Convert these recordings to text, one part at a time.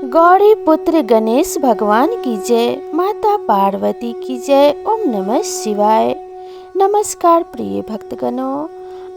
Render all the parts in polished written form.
गौरी पुत्र गणेश भगवान की जय, माता पार्वती की जय। ओम नमः शिवाय। नमस्कार प्रिय भक्तगणों,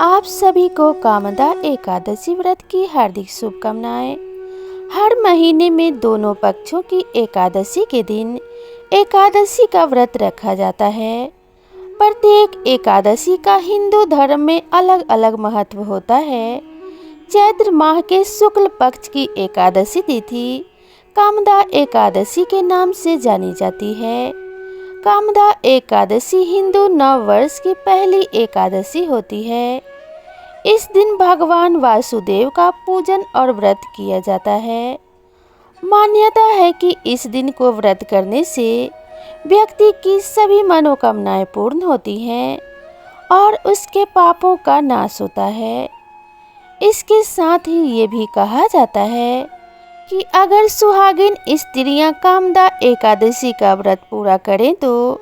आप सभी को कामदा एकादशी व्रत की हार्दिक शुभकामनाएं। हर महीने में दोनों पक्षों की एकादशी के दिन एकादशी का व्रत रखा जाता है। प्रत्येक एकादशी का हिंदू धर्म में अलग अलग महत्व होता है। चैत्र माह के शुक्ल पक्ष की एकादशी तिथि कामदा एकादशी के नाम से जानी जाती है। कामदा एकादशी हिंदू नव वर्ष की पहली एकादशी होती है। इस दिन भगवान वासुदेव का पूजन और व्रत किया जाता है। मान्यता है कि इस दिन को व्रत करने से व्यक्ति की सभी मनोकामनाएं पूर्ण होती हैं और उसके पापों का नाश होता है। इसके साथ ही ये भी कहा जाता है कि अगर सुहागिन स्त्रियां कामदा एकादशी का व्रत पूरा करें तो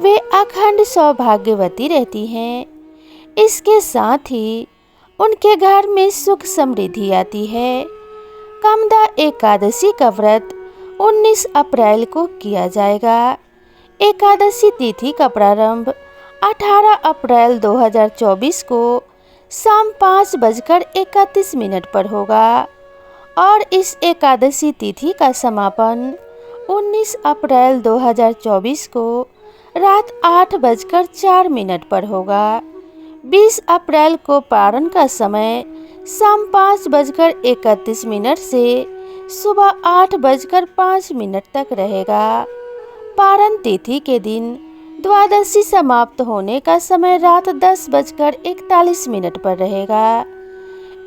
वे अखंड सौभाग्यवती रहती हैं। इसके साथ ही उनके घर में सुख समृद्धि आती है। कामदा एकादशी का व्रत 19 अप्रैल को किया जाएगा। एकादशी तिथि का प्रारंभ 18 अप्रैल 2024 को शाम 5:31 पर होगा और इस एकादशी तिथि का समापन 19 अप्रैल 2024 को रात 8:04 पर होगा। 20 अप्रैल को पारण का समय शाम 5:31 से सुबह 8:05 तक रहेगा। पारण तिथि के दिन द्वादशी समाप्त होने का समय रात 10:41 पर रहेगा।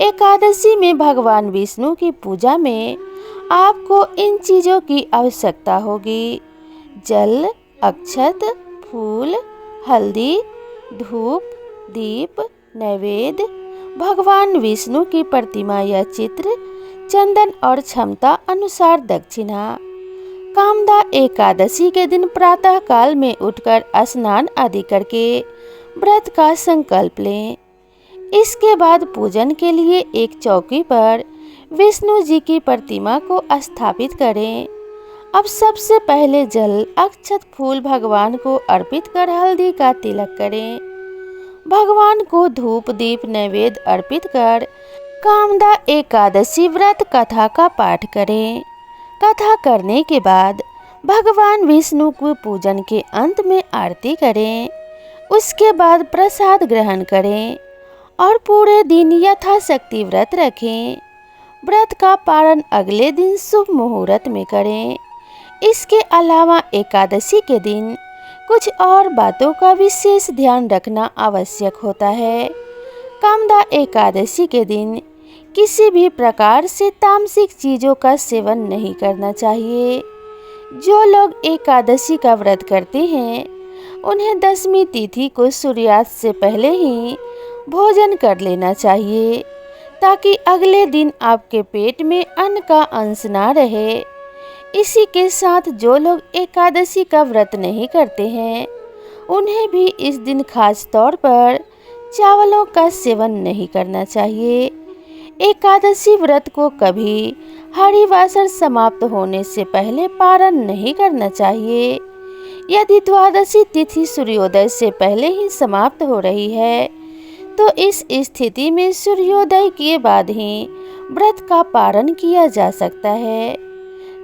एकादशी में भगवान विष्णु की पूजा में आपको इन चीज़ों की आवश्यकता होगी: जल, अक्षत, फूल, हल्दी, धूप, दीप, नैवेद्य, भगवान विष्णु की प्रतिमा या चित्र, चंदन और क्षमता अनुसार दक्षिणा। कामदा एकादशी के दिन प्रातः काल में उठकर स्नान आदि करके व्रत का संकल्प लें। इसके बाद पूजन के लिए एक चौकी पर विष्णु जी की प्रतिमा को स्थापित करें। अब सबसे पहले जल, अक्षत, फूल भगवान को अर्पित कर हल्दी का तिलक करें। भगवान को धूप, दीप, नैवेद्य अर्पित कर कामदा एकादशी व्रत कथा का पाठ करें। कथा करने के बाद भगवान विष्णु को पूजन के अंत में आरती करें। उसके बाद प्रसाद ग्रहण करें और पूरे दिन यथाशक्ति व्रत रखें। व्रत का पारण अगले दिन शुभ मुहूर्त में करें। इसके अलावा एकादशी के दिन कुछ और बातों का विशेष ध्यान रखना आवश्यक होता है। कामदा एकादशी के दिन किसी भी प्रकार से तामसिक चीज़ों का सेवन नहीं करना चाहिए। जो लोग एकादशी का व्रत करते हैं उन्हें दशमी तिथि को सूर्यास्त से पहले ही भोजन कर लेना चाहिए ताकि अगले दिन आपके पेट में अन्न का अंश ना रहे। इसी के साथ जो लोग एकादशी का व्रत नहीं करते हैं उन्हें भी इस दिन खास तौर पर चावलों का सेवन नहीं करना चाहिए। एकादशी व्रत को कभी हरिवासर समाप्त होने से पहले पारण नहीं करना चाहिए। यदि द्वादशी तिथि सूर्योदय से पहले ही समाप्त हो रही है तो इस स्थिति में सूर्योदय के बाद ही व्रत का पारण किया जा सकता है।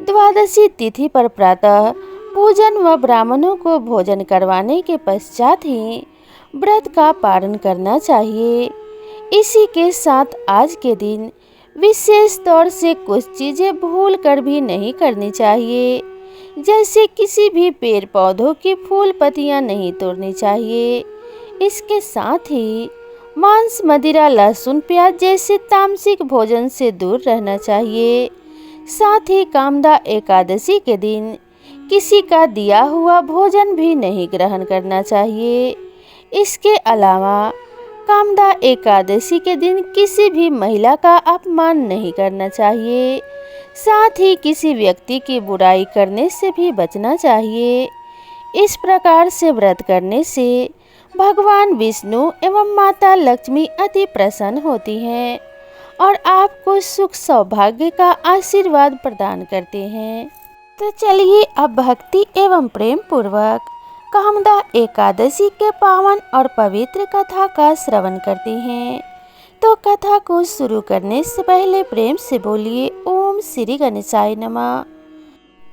द्वादशी तिथि पर प्रातः पूजन व ब्राह्मणों को भोजन करवाने के पश्चात ही व्रत का पारण करना चाहिए। इसी के साथ आज के दिन विशेष तौर से कुछ चीज़ें भूल कर भी नहीं करनी चाहिए, जैसे किसी भी पेड़ पौधों की फूल पत्तियां नहीं तोड़नी चाहिए। इसके साथ ही मांस, मदिरा, लहसुन, प्याज जैसे तामसिक भोजन से दूर रहना चाहिए। साथ ही कामदा एकादशी के दिन किसी का दिया हुआ भोजन भी नहीं ग्रहण करना चाहिए। इसके अलावा कामदा एकादशी के दिन किसी भी महिला का अपमान नहीं करना चाहिए। साथ ही किसी व्यक्ति की बुराई करने से भी बचना चाहिए। इस प्रकार से व्रत करने से भगवान विष्णु एवं माता लक्ष्मी अति प्रसन्न होती हैं और आपको सुख सौभाग्य का आशीर्वाद प्रदान करते हैं। तो चलिए अब भक्ति एवं प्रेम पूर्वक कामदा एकादशी के पावन और पवित्र कथा का श्रवण करते हैं। तो कथा को शुरू करने से पहले प्रेम से बोलिए ओम श्री गणेशाय नमः।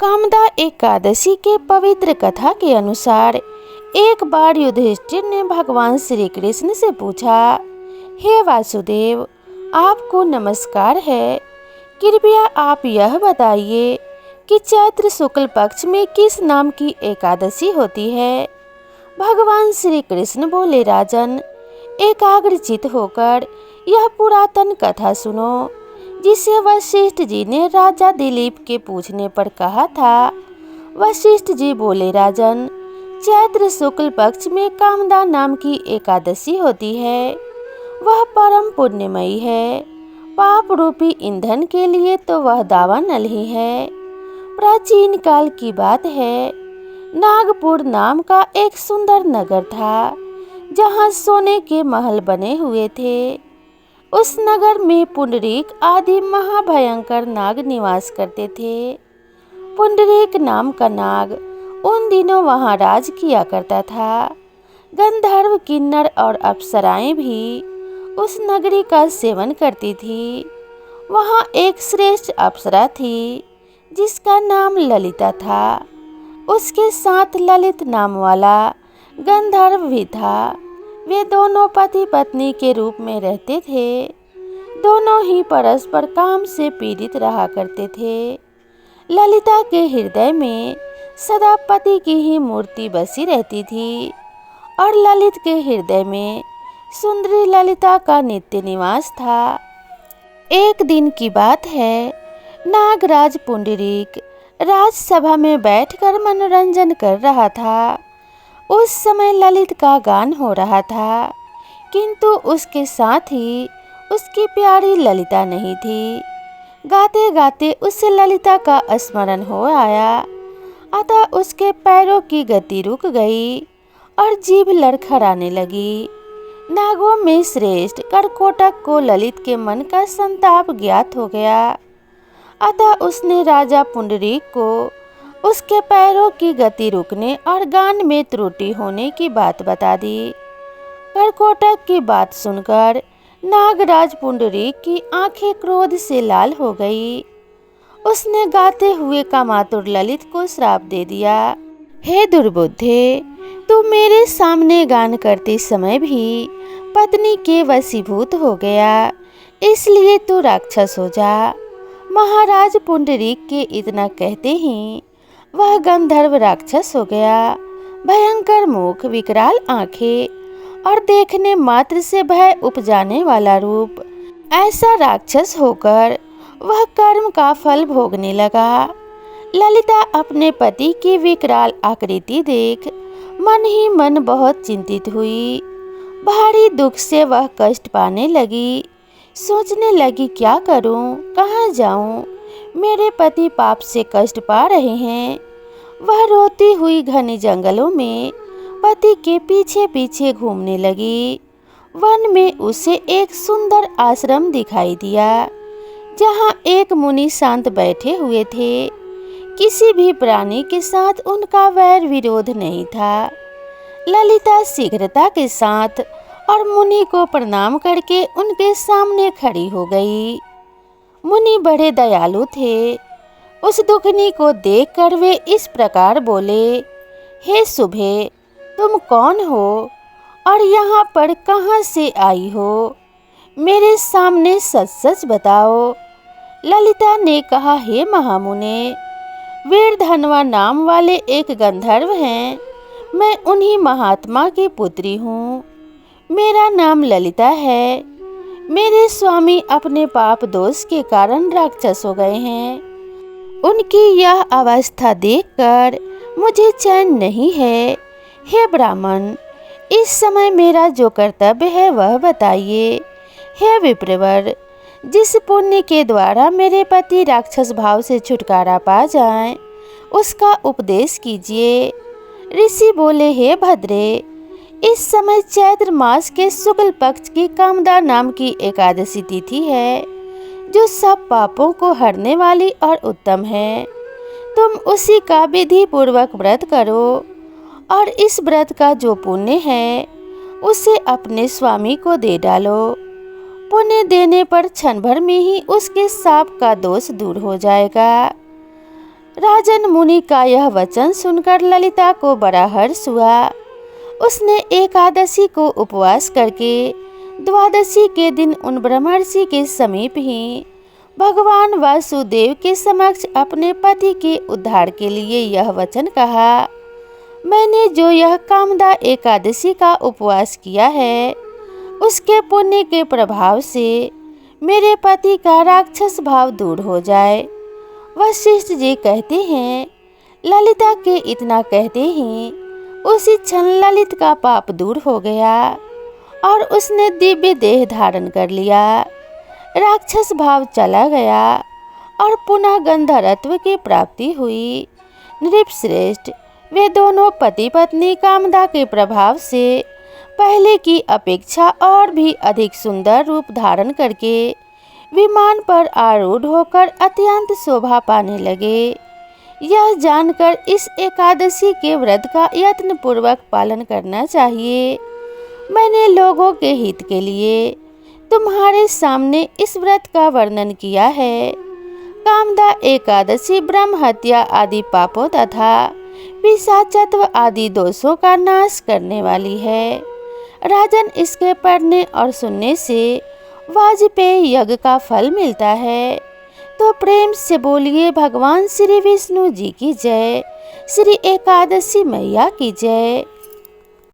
कामदा एकादशी के पवित्र कथा के अनुसार एक बार युधिष्ठिर ने भगवान श्री कृष्ण से पूछा, हे वासुदेव, आपको नमस्कार है। कृपया आप यह बताइए कि चैत्र शुक्ल पक्ष में किस नाम की एकादशी होती है। भगवान श्री कृष्ण बोले, राजन, एकाग्रचित होकर यह पुरातन कथा सुनो, जिसे वशिष्ठ जी ने राजा दिलीप के पूछने पर कहा था। वशिष्ठ जी बोले, राजन, चैत्र शुक्ल पक्ष में कामदा नाम की एकादशी होती है। वह परम पुण्यमयी है। पाप रूपी ईंधन के लिए तो वह दावानल ही है। प्राचीन काल की बात है, नागपुर नाम का एक सुंदर नगर था, जहाँ सोने के महल बने हुए थे। उस नगर में पुंडरीक आदि महाभयंकर नाग निवास करते थे। पुंडरीक नाम का नाग उन दिनों वहाँ राज किया करता था। गंधर्व, किन्नर और अप्सराएं भी उस नगरी का सेवन करती थी। वहाँ एक श्रेष्ठ अप्सरा थी जिसका नाम ललिता था। उसके साथ ललित नाम वाला गंधर्व भी था। वे दोनों पति पत्नी के रूप में रहते थे। दोनों ही परस्पर काम से पीड़ित रहा करते थे। ललिता के हृदय में सदा पति की ही मूर्ति बसी रहती थी और ललित के हृदय में सुंदरी ललिता का नित्य निवास था। एक दिन की बात है, नागराज पुंडरीक राजसभा में बैठकर मनोरंजन कर रहा था। उस समय ललित का गान हो रहा था, किंतु उसके साथ ही उसकी प्यारी ललिता नहीं थी। गाते गाते उसे ललिता का स्मरण हो आया, अतः उसके पैरों की गति रुक गई और जीभ लड़खड़ाने लगी। नागों में श्रेष्ठ करकोटक को ललित के मन का संताप ज्ञात हो गया, अतः उसने राजा पुंडरीक को उसके पैरों की गति रुकने और गान में त्रुटि होने की बात बता दी। करकोटक की बात सुनकर नागराज पुंडरीक की आंखें क्रोध से लाल हो गई। उसने गाते हुए कामातुर ललित को श्राप दे दिया, हे दुर्बुद्धे, तू मेरे सामने गान करते समय भी पत्नी के वशीभूत हो गया, इसलिए तू राक्षस हो जा। महाराज पुंडरीक के इतना कहते ही वह गंधर्व राक्षस हो गया। भयंकर मुख, विकराल आंखें और देखने मात्र से भय उपजाने वाला रूप, ऐसा राक्षस होकर वह कर्म का फल भोगने लगा। ललिता अपने पति की विकराल आकृति देख मन ही मन बहुत चिंतित हुई। भारी दुख से वह कष्ट पाने लगी। सोचने लगी, क्या करूं, कहाँ जाऊं, मेरे पति पाप से कष्ट पा रहे हैं। वह रोती हुई घने जंगलों में पति के पीछे पीछे घूमने लगी। वन में उसे एक सुंदर आश्रम दिखाई दिया, जहाँ एक मुनि शांत बैठे हुए थे। किसी भी प्राणी के साथ उनका वैर विरोध नहीं था। ललिता शीघ्रता के साथ और मुनि को प्रणाम करके उनके सामने खड़ी हो गई। मुनि बड़े दयालु थे। उस दुखनी को देखकर वे इस प्रकार बोले, हे शुभे, तुम कौन हो और यहाँ पर कहाँ से आई हो? मेरे सामने सच सच बताओ। ललिता ने कहा, हे महामुने, वीरधनवा नाम वाले एक गंधर्व हैं। मैं उन्हीं महात्मा की पुत्री हूँ। मेरा नाम ललिता है। मेरे स्वामी अपने पाप दोष के कारण राक्षस हो गए हैं। उनकी यह अवस्था देखकर मुझे चैन नहीं है। हे ब्राह्मण, इस समय मेरा जो कर्तव्य है वह बताइए। हे विप्रवर, जिस पुण्य के द्वारा मेरे पति राक्षस भाव से छुटकारा पा जाएं, उसका उपदेश कीजिए। ऋषि बोले, हे भद्रे, इस समय चैत्र मास के शुक्ल पक्ष की कामदा नाम की एकादशी तिथि है। जो सब पापों को हरने वाली और उत्तम है। तुम उसी का विधि पूर्वक व्रत करो और इस व्रत का जो पुण्य है उसे अपने स्वामी को दे डालो। पुण्य देने पर क्षण भर में ही उसके शाप का दोष दूर हो जाएगा। राजन मुनि का यह वचन सुनकर ललिता को बड़ा हर्ष हुआ। उसने एकादशी को उपवास करके द्वादशी के दिन उन ब्रह्मर्षि के समीप ही भगवान वासुदेव के समक्ष अपने पति के उद्धार के लिए यह वचन कहा। मैंने जो यह कामदा एकादशी का उपवास किया है उसके पुण्य के प्रभाव से मेरे पति का राक्षस भाव दूर हो जाए। वशिष्ठ जी कहते हैं, ललिता के इतना कहते ही उसी क्षण ललित का पाप दूर हो गया और उसने दिव्य देह धारण कर लिया। राक्षस भाव चला गया और पुनः गंधर्वत्व की प्राप्ति हुई। नृपश्रेष्ठ, वे दोनों पति पत्नी कामदा के प्रभाव से पहले की अपेक्षा और भी अधिक सुंदर रूप धारण करके विमान पर आरूढ़ होकर अत्यंत शोभा पाने लगे। यह जानकर इस एकादशी के व्रत का यत्न पूर्वक पालन करना चाहिए। मैंने लोगों के हित के लिए तुम्हारे सामने इस व्रत का वर्णन किया है। कामदा एकादशी ब्रह्म हत्या आदि पापों तथा पिशाचत्व आदि दोषों का नाश करने वाली है। राजन, इसके पढ़ने और सुनने से वाजपेयी यज्ञ का फल मिलता है। तो प्रेम से बोलिए भगवान श्री विष्णु जी की जय, श्री एकादशी मैया की जय।